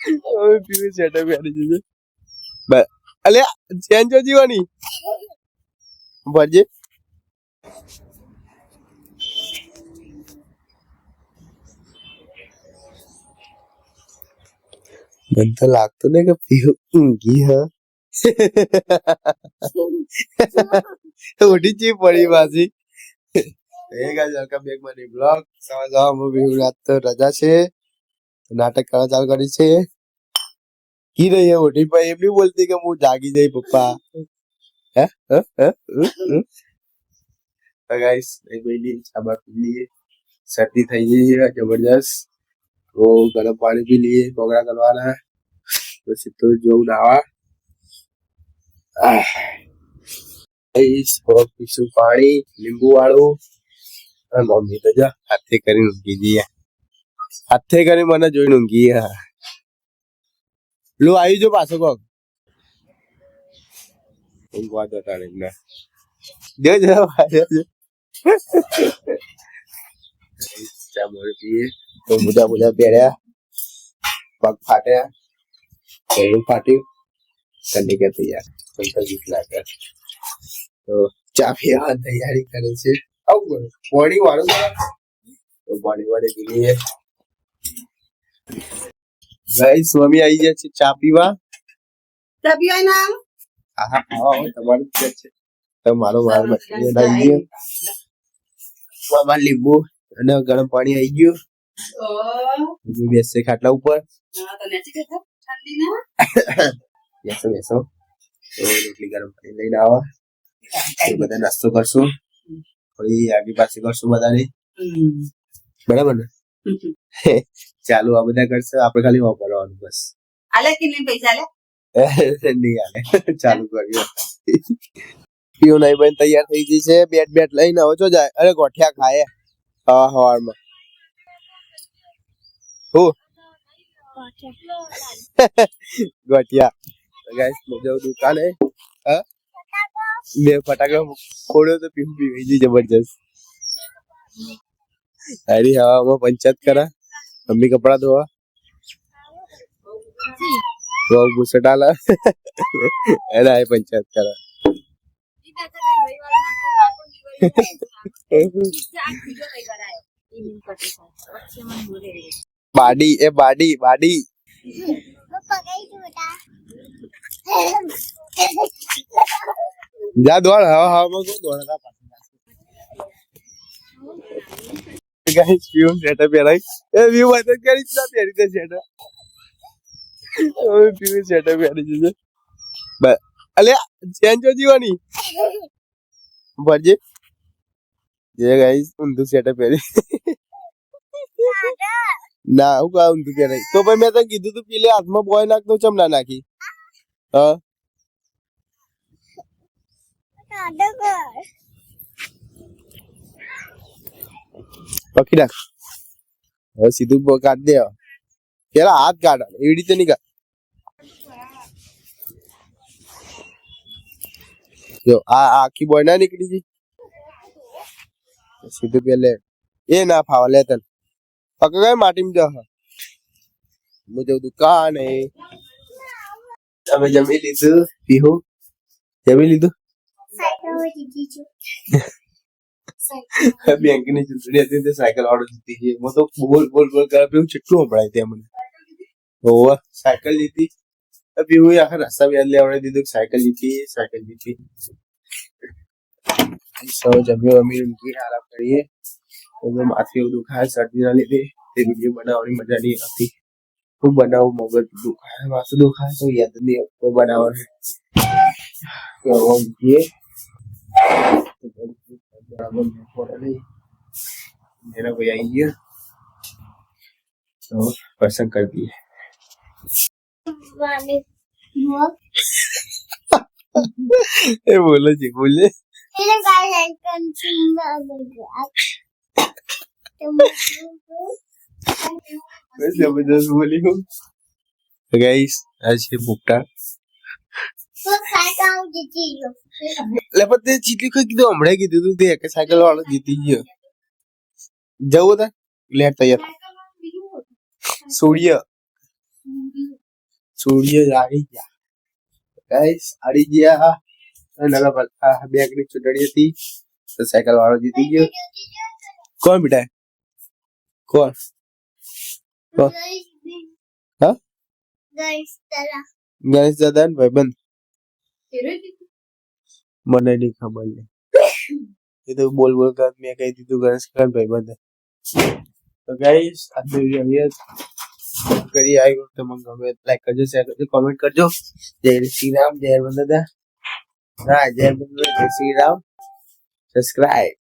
હવે પીવું સેટઅપ કરી દીધું. અલે ચેન્જ જો જીવાની ભરજે. મને તો લાગતું ને કે પીવું ઊંઘી હ ઉઠી ચી પડી પાછી. Welcome back my blog. સવાર રાત તો રજા છે, નાટક કરવા ચાલુ કરી છે. કી રહી है उठी भाई एम नहीं बोलती कि હું જાગી જઈ પપ્પા. गाइस एक भाई चाबा पी लिए, सर्दी થઈ ગઈ છે જબરદસ્ત. તો ગરમ પાણી પી लिए, કોગળા કરવાના પછી તો જોઉં નાવા. ગાइस बहुत પીશું પાણી લીંબુ વાળું. મમ્મી તો જા હાથે કરીને ઊંઘી જઈએ, હાથે કરી મને જોઈને ઊંઘી. લો આવી જો પાછો કોક ઊંઘવા તો તારે ને જો ચા મોરી પીએ તો મુદા પહેર્યા, પગ ફાટ્યા, ગળું ફાટ્યું, ઠંડી કે તૈયાર ભીખ લાગે તો ચા પીવાની તૈયારી કરે છે. આવું પાણી વાળું તો પાણી વાળે પી લઈએ. ગાઈસ મમ્મી આવી જાય છે ચા પીવા. ચા પીવાય નામ હા તમારું જ છે. તમારો માર મસ્તી આવી ગયો. મામા લીંબુ અને ગરમ પાણી આવી ગયું. બેસે ખાટલા ઉપર. બેસો રોટલી ગરમ પાણી લઈને આવો. બધા નાસ્તો કરશું, થોડી આગી પાછી કરશું બધાની. બરાબર ને? ચાલુ આ બધા કરશે, આપણે ખાલી વાપરવાનું બસ. આલે કે નહીં પૈસા લે નહીં આલે. ચાલુ કર્યું. પીવું નહીં બન તૈયાર થઈ ગઈ છે. બેટ લઈને આવો છો જાય. અરે ગોઠિયા ખાય હવારમાં. હું ગોઠિયા ગાઈસ મુજબ દુકાન હે. હા મેં ફટાકડા ફોડ્યો તો પીવી ગઈ જબરજસ્ત. અરે હવામાં પંચાયત કરા, મમ્મી કપડા ધોવા, બહુ ગુસ્સા લા અરે આ પંચાયત કરા. બાડી એ બાડી બાડી જા દોડ હવામાં કો દોડતા પાછા. ગાઈસ પીવું સેટઅપ પહેરાઈ એ વ્યૂ વાત કરી જ ના પહેરી દે સેટઅપ. ઓય પીવું સેટઅપ પહેરી દીધું. અલે ચેન્જ જો જીવાની ભરજે. જે ગાઈસ ઊંધું સેટઅપ પહેરી ના હું કા ઊંધું પહેરાઈ તો ભાઈ મેં તને કીધું તું પીલે હાથમાં બોય નાખ તો ચમ ના નાખી. હા પકડી રાખ. હવે સીધું કાઢ દે. પેલા હાથ કાઢ, એવી રીતે નહીં કાઢ. જો આ આખી બોય ના નીકળી ગઈ. સીધું પેલે એ ના ફાવા લે તને પકડ ગઈ માટી જ મુજબ દુકાન હે. તમે જમી લીધું? પીહું જમી લીધું? બેંક ની ચૂંટણી હતી તે સાયકલ વાળો જીતી ગઈ. હું તો બોલ કરે પીવું કેટલું સંભળાય ત્યાં મને. સાયકલ જીતી પીવું આખા રસ્તા વ્યાજ લેવડાવી દીધું. સાયકલ જીતી. સૌ જમ્યો અમીર ઊંઘી આરામ કરીએ. માથે એવું દુખાય શરદી ના લીધે તે વિડીયો બનાવવાની મજા નહીં આવતી. હું બનાવું મગજ દુખાય, માથું દુખાય તો યાદ નહીં આવતું બનાવવાનું. ઊંઘીએ मेरा कोई आई है तो पसंद कर दिए. ये बोलो जी बोले जबरदस्त बोली हूँ. गाइस आज ये बुकटा તે જીતી કોઈ કીધું હમણાં કીધું તું તે કે સાયકલ વાળો જીતી ગયો. જવું હતા લેટ તૈયાર સૂર્ય સૂર્ય આડી ગયા ગાઈસ, આડી ગયા. અને બેંકની ચૂંટણી હતી તો સાયકલ વાળો જીતી ગયો. કોણ બેટા? કોણ? હા, ગણેશ દાદા ને ભાઈબંધ. મને નહીં ખબર લે. એ તો બોલ કર મેં કહી દીધું ગણેશ કાકા ભાઈબંધ. તો ગાઈસ આજનો વિડીયો કરી આવ્યો તમને ગમે લાઈક કરજો, શેર કરજો, કોમેન્ટ કરજો. જય શ્રી રામ, જય હનુમાન દાદા. હા, જય હનુમાન, જય શ્રી રામ. સબસ્ક્રાઇબ.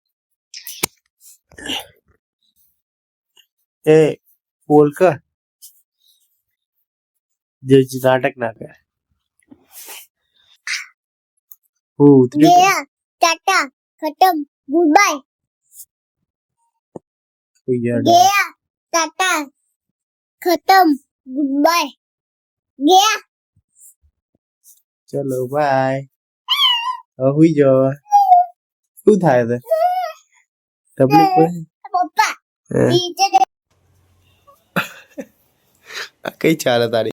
એ બોલ કર. જે નાટક ના કરે. गया टाटा खत्म गुड बाय गया टाटा खत्म गुड बाय गया ચલો બાય. હવે હુઈ જાઓ. શું થાય છે? તબલીક પડે? पप्पा नीचे કઈ ચાલે તારી?